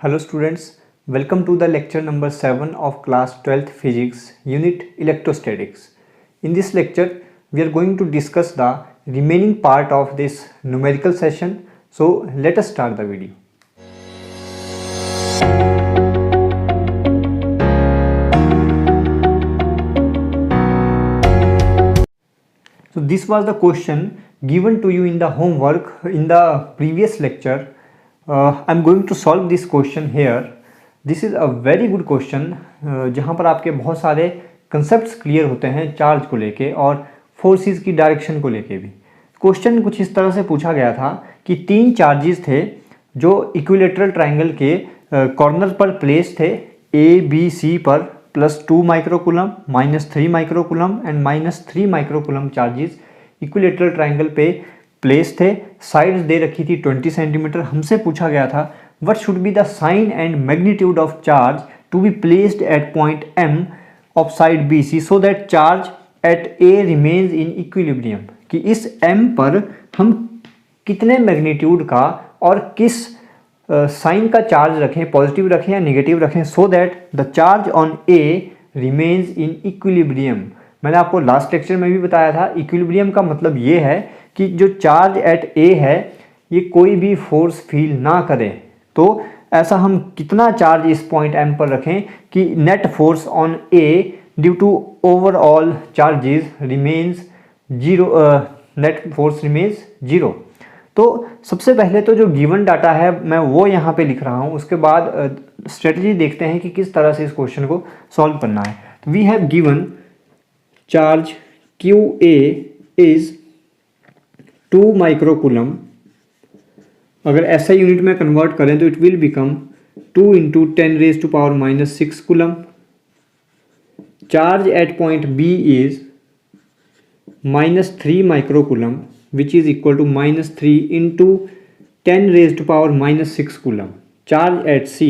Hello students, welcome to the lecture number 7 of class 12th physics unit electrostatics. In this lecture we are going to discuss the remaining part of this numerical session. So let us start the video. So this was the question given to you in the homework in the previous lecture. I am going to solve this question here. This is a very good question जहाँ पर आपके बहुत सारे concepts clear होते हैं charge को लेके और फोर्सेस की डायरेक्शन को लेके भी। क्वेश्चन कुछ इस तरह से पूछा गया था कि तीन चार्जेस थे जो इक्विलेटरल ट्रायंगल के कॉर्नर पर प्लेस थे ए बी सी पर +2 microcoulomb, -3 microcoulomb and -3 microcoulomb charges equilateral triangle पे प्लेस थे। साइड्स दे रखी थी 20 सेंटीमीटर। हमसे पूछा गया था what should be the sign and magnitude of charge to be placed at point M of side BC so that charge at A remains in equilibrium। कि इस M पर हम कितने मैग्नीट्यूड का और किस साइन का चार्ज रखें, पॉजिटिव रखें या नेगेटिव रखें, so that the charge on A remains in equilibrium. मैंने आपको लास्ट लेक्चर में भी बताया था इक्विलिब्रियम का मतलब ये है कि जो चार्ज एट A है ये कोई भी फोर्स फील ना करे। तो ऐसा हम कितना चार्ज इस पॉइंट M पर रखें कि net force on A due to overall charges remains zero, net force remains zero. तो सबसे पहले तो जो गिवन डाटा है मैं वो यहाँ पे लिख रहा हूँ, उसके बाद स्ट्रेटजी देखते हैं कि किस तरह से इस क्वेश्चन को सॉल्व करना है। तो we have given charge QA is 2 microcoulomb. अगर ऐसा यूनिट में कन्वर्ट करें तो it will become 2 × 10⁻⁻6 coulomb. Charge at point B is -3 microcoulomb which is equal to -3 × 10⁻⁻6 coulomb. Charge at C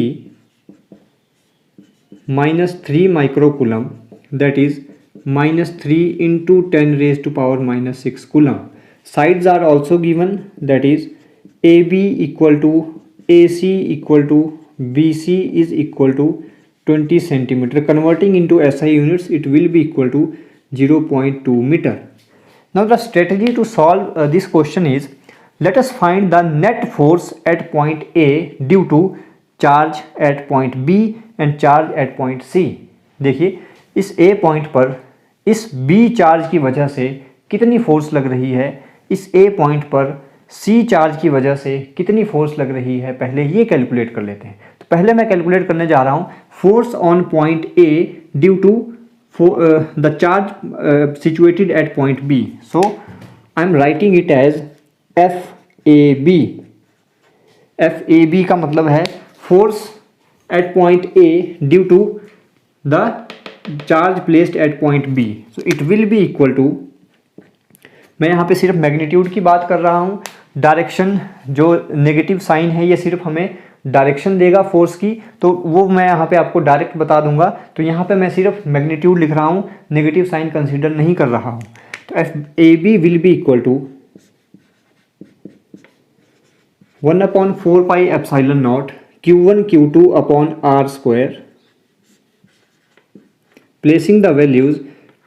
-3 microcoulomb that is -3 × 10⁻⁻6 coulomb. Sides are also given, that is AB equal to AC equal to BC is equal to 20 centimeter. Converting into SI units, it will be equal to 0.2 meter. Now the strategy to solve this question is, let us find the net force at point A due to charge at point B and charge at point C. देखिए इस A point पर इस B charge की वजह से कितनी force लग रही है, इस A पॉइंट पर C चार्ज की वजह से कितनी फोर्स लग रही है, पहले ये कैलकुलेट कर लेते हैं। तो पहले मैं कैलकुलेट करने जा रहा हूँ force on point A due to the charge situated at point B। So I am writing it as FAB। FAB का मतलब है force at point A due to the charge placed at point B। So it will be equal to, मैं यहाँ पे सिर्फ magnitude की बात कर रहा हूँ, डायरेक्शन जो नेगेटिव साइन है ये सिर्फ हमें डायरेक्शन देगा फोर्स की, तो वो मैं यहाँ पे आपको डायरेक्ट बता दूंगा। तो यहाँ पे मैं सिर्फ मैग्नीट्यूड लिख रहा हूँ, नेगेटिव साइन कंसीडर नहीं कर रहा हूँ। तो FAB will be equal to 1/4πε0 Q1 Q2 upon R²। Placing the values,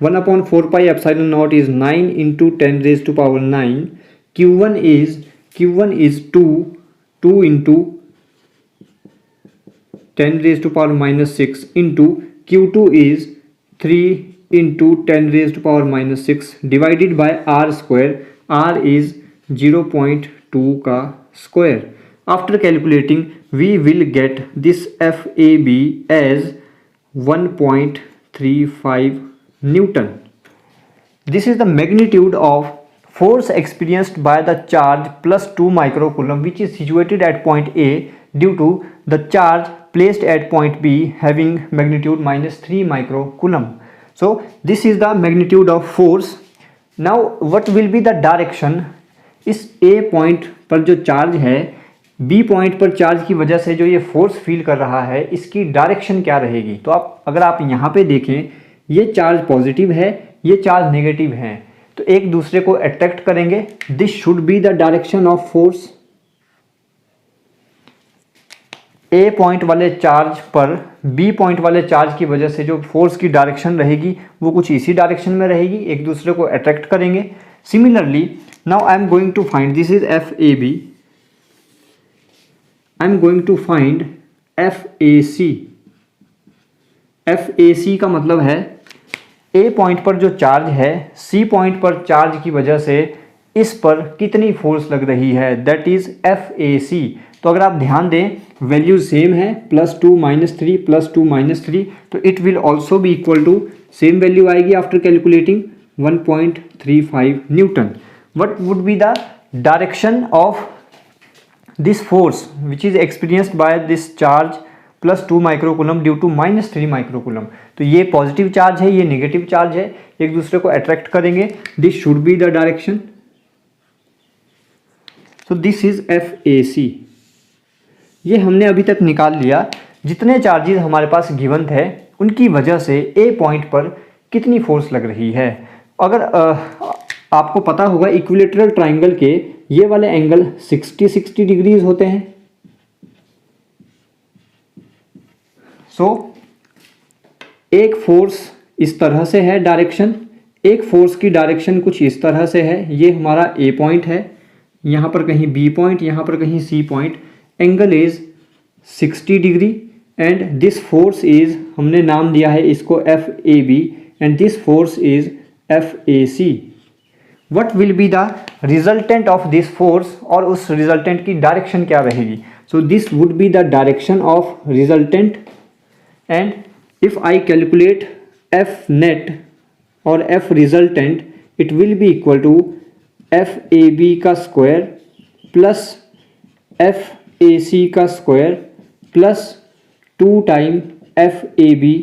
1/4πε0 is 9 × 10⁻⁹। Q1 is 2 × 10⁻⁻6 into Q2 is 3 × 10⁻⁻6 divided by R²। R is 0.2 का square। After calculating we will get this FAB as 1.35 Newton. This is the magnitude of force experienced by the charge +2 microcoulomb which is situated at point A due to the charge placed at point B having magnitude -3 microcoulomb. So this is the magnitude of force. Now what will be the direction? इस A point पर जो charge है, B point पर charge की वजह से जो ये फोर्स फील कर रहा है, इसकी डायरेक्शन क्या रहेगी? तो अगर आप यहाँ पे देखें, ये चार्ज पॉजिटिव है, ये चार्ज नेगेटिव है, तो एक दूसरे को अट्रैक्ट करेंगे। This should be the direction of force. A point वाले चार्ज पर बी पॉइंट वाले चार्ज की वजह से जो फोर्स की डायरेक्शन रहेगी वो कुछ इसी डायरेक्शन में रहेगी, एक दूसरे को अट्रैक्ट करेंगे। Similarly now I am going to find, this is F A B, I am going to find F A C. F A C का मतलब है ए पॉइंट पर जो चार्ज है सी पॉइंट पर चार्ज की वजह से इस पर कितनी फोर्स लग रही है, दैट इज एफ ए सी। तो अगर आप ध्यान दें वैल्यू सेम है, +2 -3 +2 -3, तो it will also be equal to same value आएगी after calculating 1.35 newton. What would be the direction of this force which is experienced by this charge +2 microcoulomb due to -3 microcoulomb. तो ये positive charge है, ये negative charge है, एक दूसरे को attract करेंगे। This should be the direction. So this is F A C. ये हमने अभी तक निकाल लिया जितने चार्जेस हमारे पास गिवन थे उनकी वजह से ए पॉइंट पर कितनी फोर्स लग रही है। अगर आपको पता होगा इक्विलेटरल ट्राइंगल के ये वाले एंगल 60 डिग्रीज होते हैं। सो एक फोर्स इस तरह से है डायरेक्शन, एक फोर्स की डायरेक्शन कुछ इस तरह से है। ये हमारा ए पॉइंट है, यहाँ पर कहीं बी पॉइंट, यहाँ पर कहीं C point. Angle is 60 degree and this force is, हमने नाम दिया है इसको F A B, and this force is F A C. What will be the resultant of this force, और उस रिजल्टेंट की डायरेक्शन क्या रहेगी। So this would be the direction of resultant, and if I calculate F net और F resultant it will be equal to F A B का square plus F A C का square plus 2 time F A B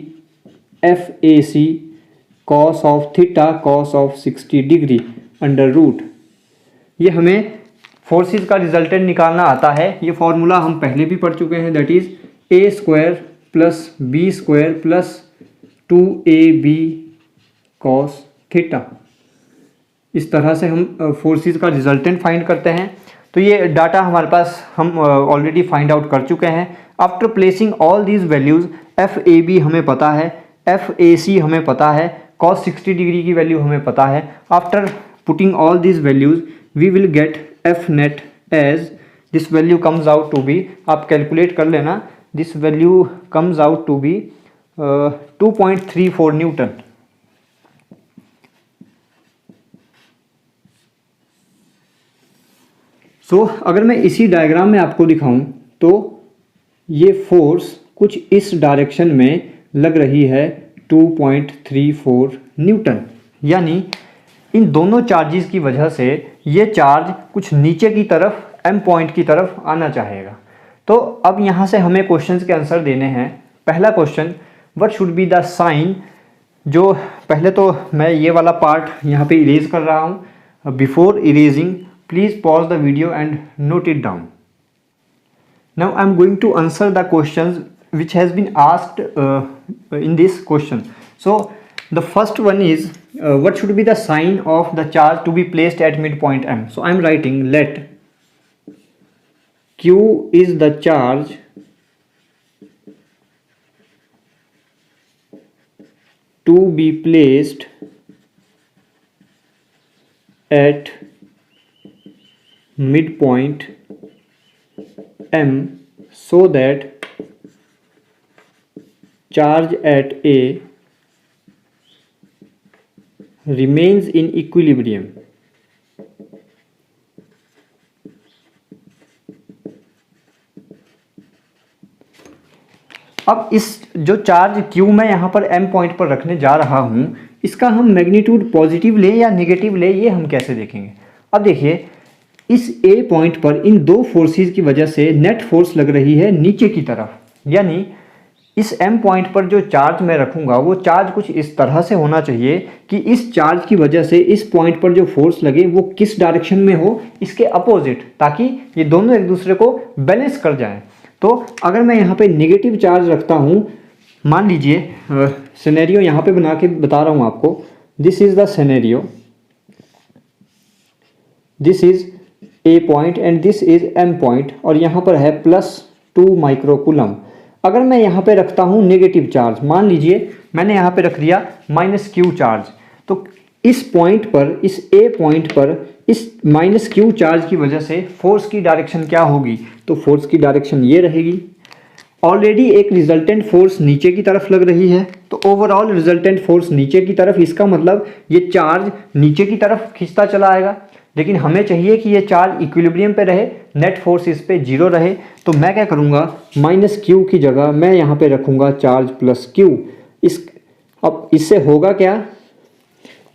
F A C cos of theta cos of 60 degree under root. ये हमें forces का resultant निकालना आता है। ये formula हम पहले भी पढ़ चुके हैं, that is a square plus b square plus 2ab cos theta. इस तरह से हम फोर्सेस का रिजल्टेंट फाइंड करते हैं। तो ये डाटा हमारे पास हम ऑलरेडी फाइंड आउट कर चुके हैं। After placing all these values, F A B हमें पता है, एफ ए सी हमें पता है, cos 60 डिग्री की वैल्यू हमें पता है। After putting all these values we will get F net as, this value comes out to be, आप कैलकुलेट कर लेना, this value comes out to be 2.34 newton. So अगर मैं इसी डायग्राम में आपको दिखाऊं तो ये फोर्स कुछ इस डायरेक्शन में लग रही है 2.34 न्यूटन, यानी इन दोनों चार्जेस की वजह से ये चार्ज कुछ नीचे की तरफ एम पॉइंट की तरफ आना चाहेगा। तो अब यहाँ से हमें क्वेश्चंस के आंसर देने हैं। पहला question, what should be the sign, जो पहले तो मैं ये वाला पार्ट यहाँ पे इरेज कर रहा हूँ। Before erasing please pause the video and note it down. Now I am going to answer the questions which has been asked in this question. So the first one is what should be the sign of the charge to be placed at midpoint M. So I am writing let Q is the charge to be placed at midpoint M so that charge at A remains in equilibrium. अब इस जो charge Q मैं यहाँ पर M point पर रखने जा रहा हूँ, इसका हम मैग्नीट्यूड पॉजिटिव ले या नेगेटिव ले, ये हम कैसे देखेंगे। अब देखिए इस A पॉइंट पर इन दो फोर्सेस की वजह से नेट फोर्स लग रही है नीचे की तरफ, यानी इस M पॉइंट पर जो चार्ज मैं रखूँगा वो चार्ज कुछ इस तरह से होना चाहिए कि इस चार्ज की वजह से इस पॉइंट पर जो फोर्स लगे वो किस डायरेक्शन में हो, इसके अपोजिट, ताकि ये दोनों एक दूसरे को बैलेंस कर जाएं। तो अगर मैं यहाँ पे नेगेटिव चार्ज रखता हूँ, मान लीजिए सिनेरियो यहाँ पे बना के बता रहा हूँ आपको, this is the scenario, this is A point and this is M point, और यहाँ पर है 2 माइक्रोकूलम। अगर मैं यहाँ पे रखता हूँ नेगेटिव चार्ज, मान लीजिए मैंने यहाँ पे रख दिया -q चार्ज, तो इस पॉइंट पर, इस A पॉइंट पर इस -q चार्ज की वजह से फोर्स की डायरेक्शन क्या होगी? तो फोर्स की डायरेक्शन ये रहेगी। ऑलरेडी एक रिजल्टेंट फोर्स नीचे की तरफ लग रही है, तो ओवरऑल रिजल्टेंट फोर्स नीचे की तरफ, इसका मतलब ये चार्ज नीचे की तरफ खींचता चला आएगा। लेकिन हमें चाहिए कि ये चार्ज इक्विलिब्रियम पे रहे, नेट फोर्स इस पे 0 रहे। तो मैं क्या करूँगा, -q की जगह मैं यहाँ पे रखूँगा चार्ज +q। अब इससे होगा क्या,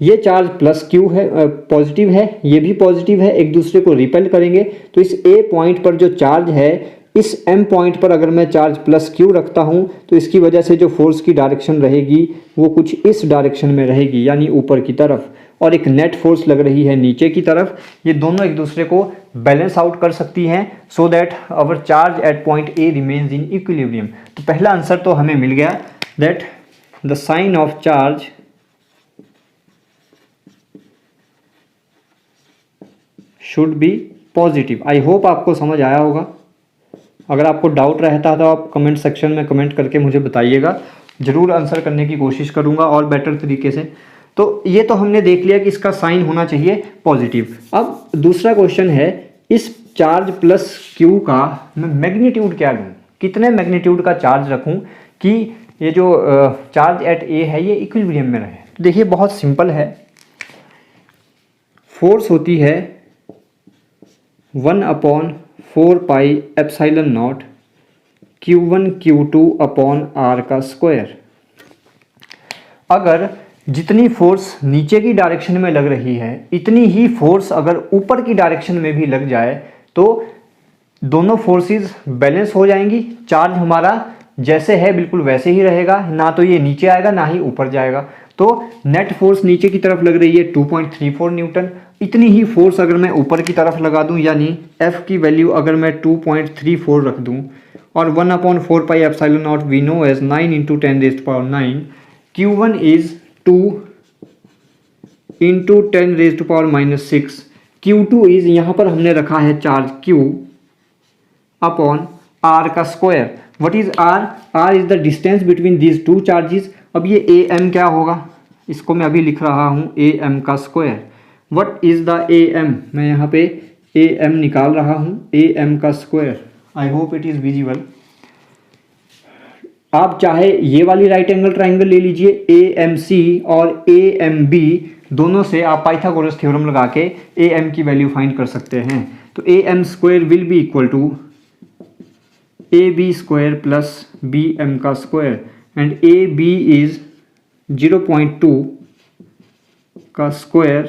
ये चार्ज +q है, पॉजिटिव है, ये भी पॉजिटिव है, एक दूसरे को रिपेल करेंगे। तो इस A पॉइंट पर जो चार्ज है, इस M पॉइंट पर अगर मैं चार्ज +q रखता हूँ तो इसकी वजह से जो फोर्स की डायरेक्शन रहेगी वो कुछ इस डायरेक्शन में रहेगी, यानी ऊपर की तरफ, और एक नेट फोर्स लग रही है नीचे की तरफ। ये दोनों एक दूसरे को बैलेंस आउट कर सकती हैं, so that our charge at point A remains in equilibrium. तो पहला आंसर तो हमें मिल गया, that the sign of charge should be positive. I hope आपको समझ आया होगा। अगर आपको डाउट रहता है तो आप कमेंट सेक्शन में कमेंट करके मुझे बताइएगा, ज़रूर आंसर करने की कोशिश करूँगा और बेटर तरीके से। तो ये तो हमने देख लिया कि इसका साइन होना चाहिए पॉजिटिव। अब दूसरा क्वेश्चन है, इस चार्ज +q का मैं मैग्नीट्यूड क्या लूँ, कितने मैग्नीट्यूड का चार्ज रखूँ कि ये जो चार्ज एट A है ये इक्विलिब्रियम में रहे। तो देखिए बहुत सिंपल है, फोर्स होती है 1/4 pi epsilon not Q1 Q2 upon R का स्क्वायर। अगर जितनी फोर्स नीचे की डायरेक्शन में लग रही है, इतनी ही फोर्स अगर ऊपर की डायरेक्शन में भी लग जाए तो दोनों फोर्सेस बैलेंस हो जाएंगी। चार्ज हमारा जैसे है बिल्कुल वैसे ही रहेगा, ना तो ये नीचे आएगा ना ही ऊपर जाएगा। तो नेट फोर्स नीचे की तरफ लग रही है 2.34 न्यूटन। इतनी ही फोर्स अगर मैं ऊपर की तरफ लगा दूं, यानी F की वैल्यू अगर मैं 2.34 रख दूं, और 1/4 pi epsilon naught we know as 9 × 10⁻⁹, Q1 is 2 × 10⁻⁻6, Q2 is, यहाँ पर हमने रखा है चार्ज Q अपॉन R का square. What is R? R is the distance between these two charges. अब ये AM क्या होगा, इसको मैं अभी लिख रहा हूँ AM का square. What is the AM? मैं यहाँ पे AM निकाल रहा हूँ, AM का square. I hope it is visible. आप चाहे ये वाली राइट एंगल ट्राइंगल ले लीजिए, AMC और AMB दोनों से आप पाइथागोरस थ्योरम लगा के AM की वैल्यू फाइंड कर सकते हैं। तो AM square will be equal to AB square plus BM का स्क्वायर, एंड AB इज 0.2 का square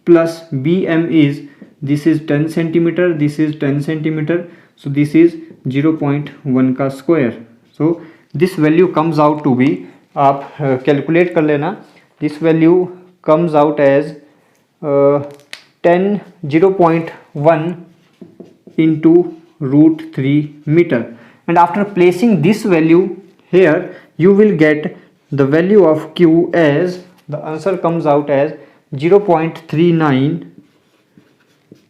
plus BM is, this is 10 centimetre, this is 10 centimetre, so this is 0.1 का square. So this value comes out to be, आप calculate कर लेना, this value comes out as 0.1 into √3 meter, and after placing this value here you will get the value of Q as, the answer comes out as 0.39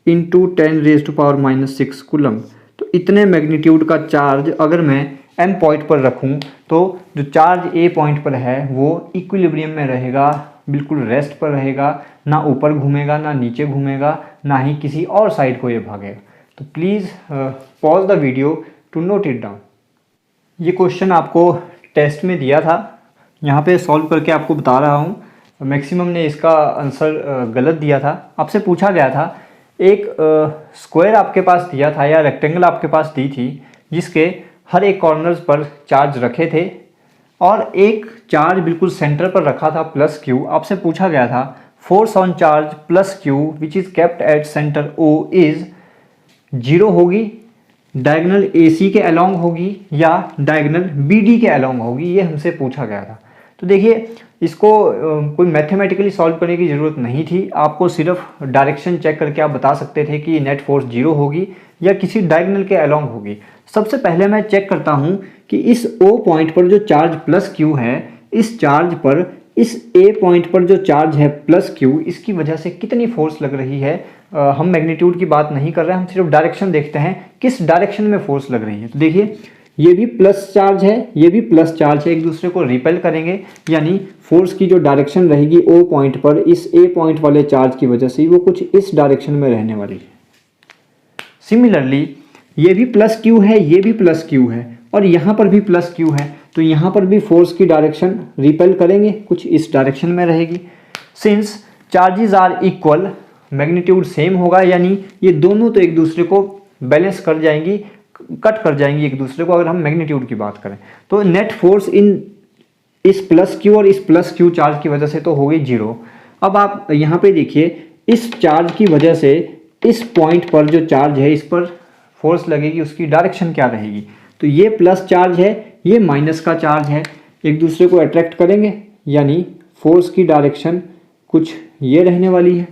into 10⁻⁻6 coulomb. तो इतने magnitude का charge अगर मैं M point पर रखूं तो जो charge A point पर है वो इक्विलिब्रियम में रहेगा, बिल्कुल रेस्ट पर रहेगा, ना ऊपर घूमेगा ना नीचे घूमेगा, ना ही किसी और साइड को ये भागेगा। तो please pause the video to note it down. ये क्वेश्चन आपको टेस्ट में दिया था, यहाँ पे सॉल्व करके आपको बता रहा हूँ। मैक्सिमम ने इसका आंसर गलत दिया था। आपसे पूछा गया था, एक स्क्वायर आपके पास दिया था या रेक्टेंगल आपके पास दी थी जिसके हर एक कॉर्नर्स पर चार्ज रखे थे और एक चार्ज बिल्कुल सेंटर पर रखा था +Q। आपसे पूछा गया था force on charge +Q which is kept at centre O is 0 होगी, डायगोनल AC के अलोंग होगी या डायगोनल BD के अलोंग होगी, ये हमसे पूछा गया था। तो देखिए इसको कोई मैथमेटिकली सॉल्व करने की ज़रूरत नहीं थी, आपको सिर्फ डायरेक्शन चेक करके आप बता सकते थे कि नेट फोर्स 0 होगी या किसी डायगोनल के अलोंग होगी। सबसे पहले मैं चेक करता हूँ कि इस O पॉइंट पर जो चार्ज +Q है, इस चार्ज पर इस ए पॉइंट पर जो चार्ज है प्लस क्यू, इसकी वजह से कितनी फोर्स लग रही है। हम मैग्नीट्यूड की बात नहीं कर रहे हैं, हम सिर्फ डायरेक्शन देखते हैं किस डायरेक्शन में फोर्स लग रही है। तो देखिए ये भी प्लस चार्ज है, ये भी प्लस चार्ज है, एक दूसरे को रिपेल करेंगे, यानी फोर्स की जो डायरेक्शन रहेगी ओ पॉइंट पर इस ए पॉइंट वाले चार्ज की वजह से वो कुछ इस डायरेक्शन में रहने वाली है। सिमिलरली ये भी प्लस क्यू है, ये भी प्लस क्यू है और यहाँ पर भी प्लस क्यू है, तो यहाँ पर भी फोर्स की डायरेक्शन रिपेल करेंगे, कुछ इस डायरेक्शन में रहेगी। Since charges are equal, magnitude same होगा, यानी ये दोनों तो एक दूसरे को बैलेंस कर जाएंगी, कट कर जाएंगी एक दूसरे को। अगर हम मैग्नीट्यूड की बात करें तो नेट फोर्स इन इस प्लस क्यू और इस प्लस क्यू चार्ज की वजह से तो हो गई जीरो। अब आप यहाँ पे देखिए इस चार्ज की वजह से इस पॉइंट पर जो चार्ज है इस पर फोर्स लगेगी, उसकी डायरेक्शन क्या रहेगी। तो ये प्लस चार्ज है, ये माइनस का चार्ज है, एक दूसरे को अट्रैक्ट करेंगे, यानी फोर्स की डायरेक्शन कुछ ये रहने वाली है।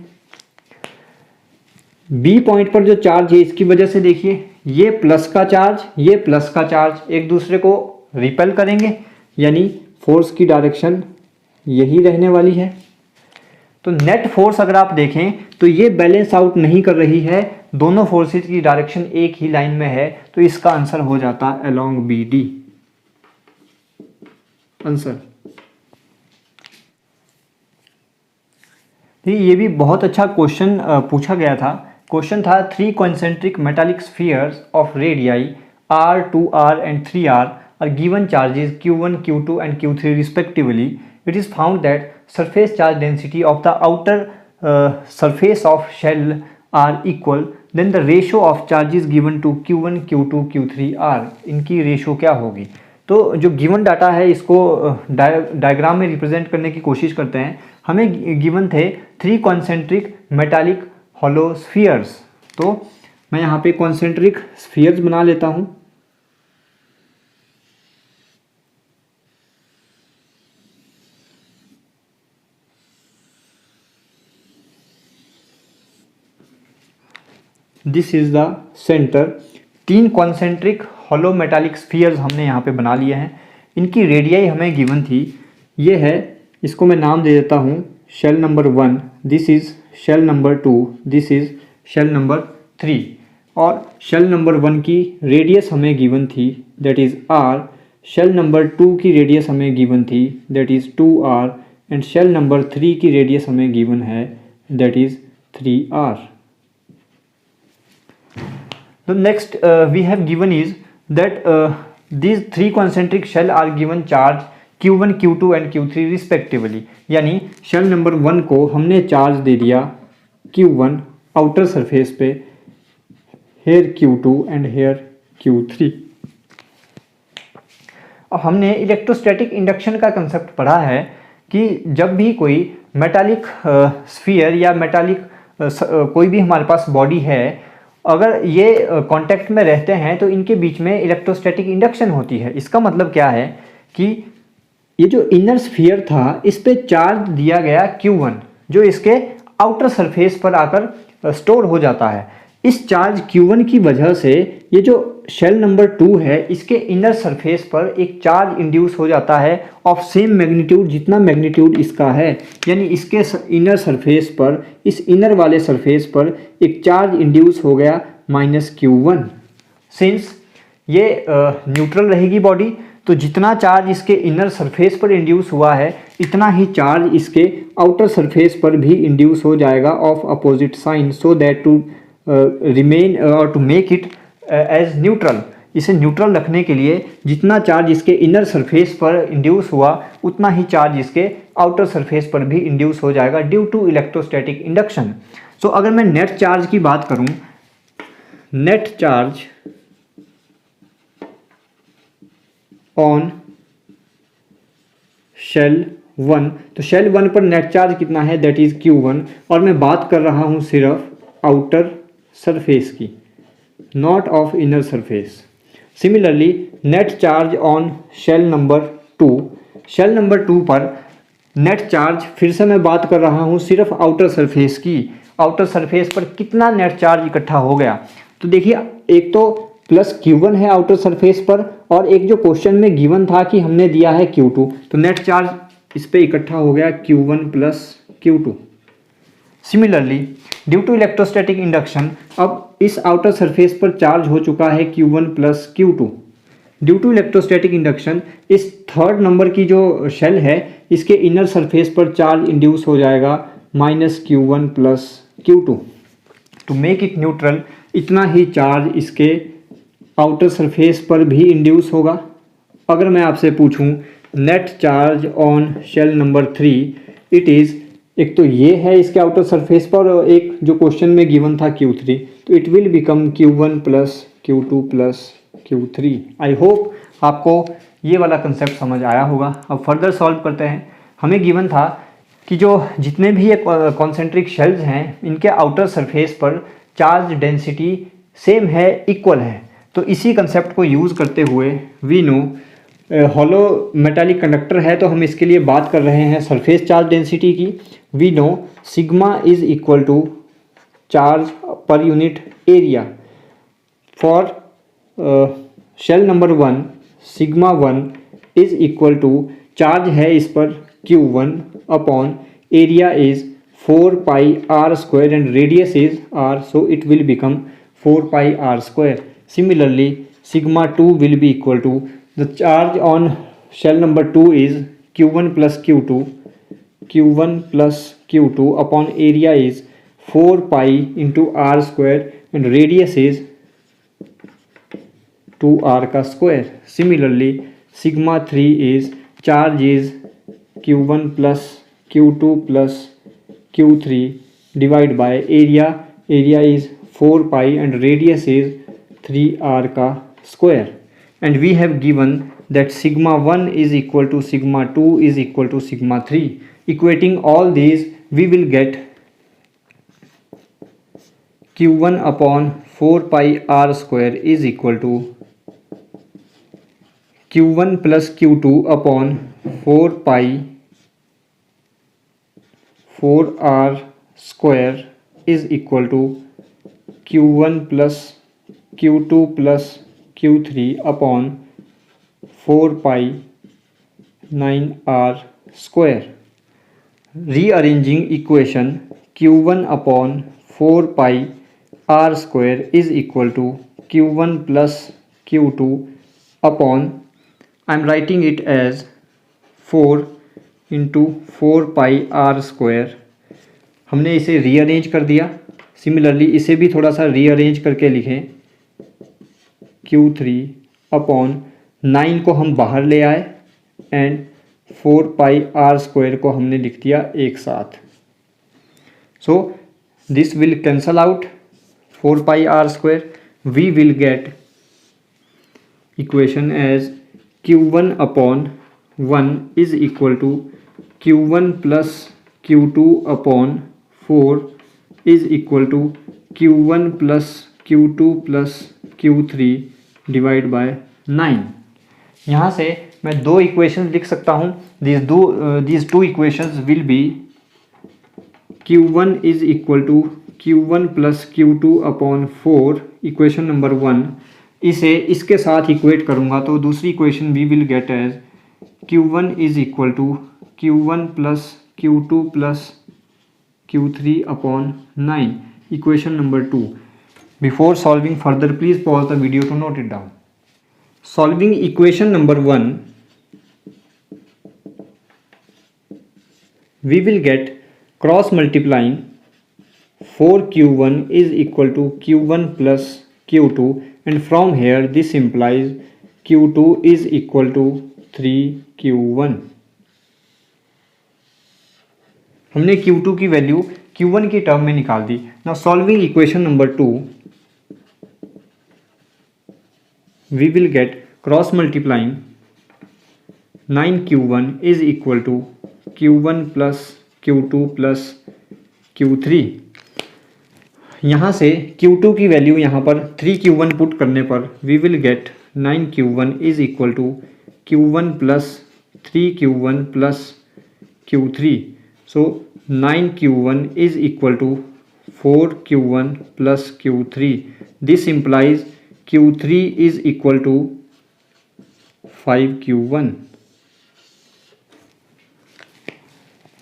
बी पॉइंट पर जो चार्ज है इसकी वजह से देखिए ये प्लस का चार्ज, ये प्लस का चार्ज एक दूसरे को रिपेल करेंगे, यानी फोर्स की डायरेक्शन यही रहने वाली है। तो नेट फोर्स अगर आप देखें तो ये बैलेंस आउट नहीं कर रही है, दोनों फोर्सेस की डायरेक्शन एक ही लाइन में है, तो इसका आंसर हो जाता है अलोंग बी डी आंसर। ये भी बहुत अच्छा क्वेश्चन पूछा गया था। क्वेश्चन था 3 concentric metallic spheres of radii r, 2r and 3r are given charges q1, q2 and q3 respectively. It is found that surface charge density of the outer surface of shell are equal. Then the ratio of charges given to q1, q2, q3 are, इनकी ratio क्या होगी। तो जो given data है इसको diagram में represent करने की कोशिश करते हैं। हमें गिवन थे 3 concentric metallic हॉलो स्फीयर्स, तो मैं यहाँ पे कॉन्सेंट्रिक स्फीयर्स बना लेता हूँ। This is the centre. 3 concentric hollow metallic spheres हमने यहाँ पे बना लिए हैं, इनकी रेडियाई हमें गिवन थी, ये है, इसको मैं नाम दे देता हूँ shell number 1, this is shell number 2, this is shell number 3, और शेल नंबर 1 की रेडियस हमें गिवन थी that is r, shell number 2 की रेडियस हमें गिवन थी that is 2r, and shell number 3 की रेडियस हमें गिवन है दैट इज़ 3r। तो next we have given is that these 3 concentric shell are given charge q1, q2 and q3 respectively, यानी shell number 1 को हमने charge दे दिया q1 outer surface पे, here q2 and here q3। अब हमने electrostatic induction का कंसेप्ट पढ़ा है कि जब भी कोई मेटालिक स्फीयर या मेटालिक कोई भी हमारे पास बॉडी है, अगर ये कांटेक्ट में रहते हैं तो इनके बीच में इलेक्ट्रोस्टैटिक इंडक्शन होती है। इसका मतलब क्या है कि ये जो इनर स्फीयर था इस पे चार्ज दिया गया q1 जो इसके आउटर सरफेस पर आकर स्टोर हो जाता है। इस चार्ज q1 की वजह से ये जो शेल नंबर 2 है इसके इनर सरफेस पर एक चार्ज इंड्यूस हो जाता है ऑफ सेम मैग्नीट्यूड जितना मैग्नीट्यूड इसका है, यानी इसके इनर सरफेस पर, इस इनर वाले सरफेस पर एक चार्ज इंड्यूस हो गया -q1। सिंस ये न्यूट्रल रहेगी बॉडी, तो जितना चार्ज इसके इनर सरफेस पर इंड्यूस हुआ है इतना ही चार्ज इसके आउटर सरफेस पर भी इंड्यूस हो जाएगा of opposite sign, so that to remain और to make it as neutral. इसे न्यूट्रल रखने के लिए जितना चार्ज इसके इनर सरफेस पर इंड्यूस हुआ उतना ही चार्ज इसके आउटर सरफेस पर भी इंड्यूस हो जाएगा ड्यू टू इलेक्ट्रोस्टैटिक इंडक्शन। सो अगर मैं नेट चार्ज की बात करूं, नेट चार्ज ऑन शेल 1, तो शेल 1 पर नेट चार्ज कितना है दैट इज q1, और मैं बात कर रहा हूं सिर्फ आउटर सरफेस की, not of inner surface. Similarly net charge on shell number 2, shell number 2 पर नेट चार्ज, फिर से मैं बात कर रहा हूं सिर्फ आउटर सरफेस की, आउटर सरफेस पर कितना नेट चार्ज इकट्ठा हो गया। तो देखिए एक तो प्लस q1 है आउटर सरफेस पर, और एक जो क्वेश्चन में गिवन था कि हमने दिया है q2, तो नेट चार्ज इस पे इकट्ठा हो गया Q1 plus Q2। Similarly due to electrostatic induction अब इस आउटर सरफेस पर चार्ज हो चुका है Q1 plus Q2। Due to electrostatic induction इस थर्ड नंबर की जो शेल है इसके इनर सरफेस पर चार्ज इंड्यूस हो जाएगा -Q1 plus Q2। To make it neutral इतना ही चार्ज इसके आउटर सरफेस पर भी इंड्यूस होगा। अगर मैं आपसे पूछूं net charge on shell number 3 it is, एक तो ये है इसके आउटर सरफेस पर और एक जो क्वेश्चन में गिवन था Q3, तो it will become Q1 plus Q2 plus Q3। I hope आपको ये वाला कंसेप्ट समझ आया होगा। अब फर्दर सॉल्व करते हैं। हमें गिवन था कि जो जितने भी ये कॉन्सेंट्रिक शेल्स हैं इनके आउटर सरफेस पर चार्ज डेंसिटी सेम है, इक्वल है। तो इसी कंसेप्ट को यूज़ करते हुए we know hollow metallic conductor है तो हम इसके लिए बात कर रहे हैं सरफेस चार्ज डेंसिटी की। We know sigma is equal to charge per unit area. For shell number 1 sigma 1 is equal to charge है इस पर Q1 upon area is 4 pi r square and radius is r, so it will become 4 pi r square. Similarly sigma 2 will be equal to the charge on shell number 2 is Q1 plus Q2 upon area is 4 pi into r square and radius is 2r का square. Similarly sigma 3 is charge is Q1 plus Q2 plus Q3 divided by area is 4 pi and radius is 3r का square. And we have given that sigma 1 is equal to sigma 2 is equal to sigma 3. Equating all these we will get Q1 upon 4 pi r square is equal to Q1 plus Q2 upon 4 pi 4r square is equal to Q1 plus Q2 plus Q3 upon 4 pi 9r square. Rearranging equation Q1 upon 4 pi r square is equal to Q1 plus Q2 upon, I am writing it as 4 into 4 pi r square. हमने इसे rearrange कर दिया। Similarly इसे भी थोड़ा सा rearrange करके लिखें Q3 अपॉन 9 को हम बाहर ले आए एंड 4 पाई r स्क्वायर को हमने लिख दिया एक साथ। So this will cancel out 4 pi r square. We will get equation as Q1 upon 1 is equal to Q1 plus Q2 upon 4 is equal to Q1 plus Q2 plus Q3 divide by 9। यहाँ से मैं दो equations लिख सकता हूँ। these two equations will be Q1 is equal to Q1 plus Q2 upon 4 equation number 1। इसे इसके साथ इक्वेट करूँगा तो दूसरी equation we will get as Q1 is equal to Q1 plus Q2 plus Q3 upon 9 equation number 2. Before solving further, please pause the video to note it down. Solving equation number 1, we will get cross multiplying 4Q1 is equal to Q1 plus Q2, and from here this implies Q2 is equal to 3Q1. हमने Q2 की value Q1 की term में निकाल दी। Now solving equation number 2, we will get cross multiplying 9Q1 is equal to Q1 plus Q2 plus Q3। यहाँ से Q2 की value यहाँ पर 3Q1 पुट करने पर we will get 9Q1 is equal to Q1 plus 3Q1 plus Q3। So 9Q1 is equal to 4Q1 plus Q3. This implies Q3 is equal to 5Q1.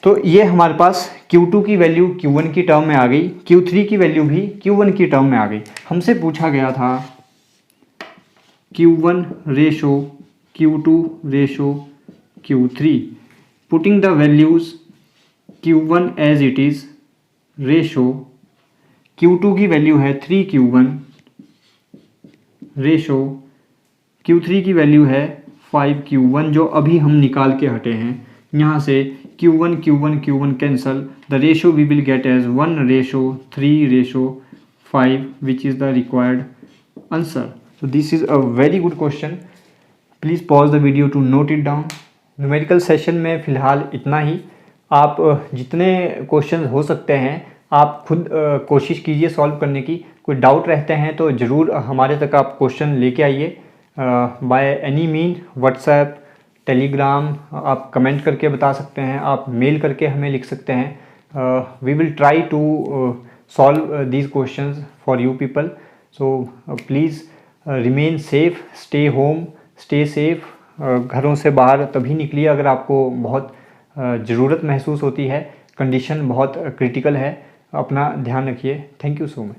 तो ये हमारे पास Q2 की value Q1 की term में आ गई, Q3 की value भी Q1 की टर्म में आ गई। हमसे पूछा गया था Q1 ratio Q2 ratio Q3, putting the values Q1 as it is ratio Q2 की वैल्यू है 3Q1 रेशो Q3 की वैल्यू है 5Q1 जो अभी हम निकाल के हटे हैं। यहाँ से Q1 Q1 Q1 cancel, the ratio we will get as 1:3:5 which is the required answer. So this is a very good question. Please pause the video to note it down. Numerical session में फ़िलहाल इतना ही। आप जितने question हो सकते हैं आप खुद कोशिश कीजिए सॉल्व करने की। कोई डाउट रहते हैं तो ज़रूर हमारे तक आप क्वेश्चन लेके आइए by any mean, WhatsApp, Telegram, आप कमेंट करके बता सकते हैं, आप मेल करके हमें लिख सकते हैं। We will try to solve these questions for you people. So please remain safe, stay home, stay safe. घरों से बाहर तभी निकलिए अगर आपको बहुत ज़रूरत महसूस होती है, कंडीशन बहुत क्रिटिकल है। अपना ध्यान रखिए। Thank you so much.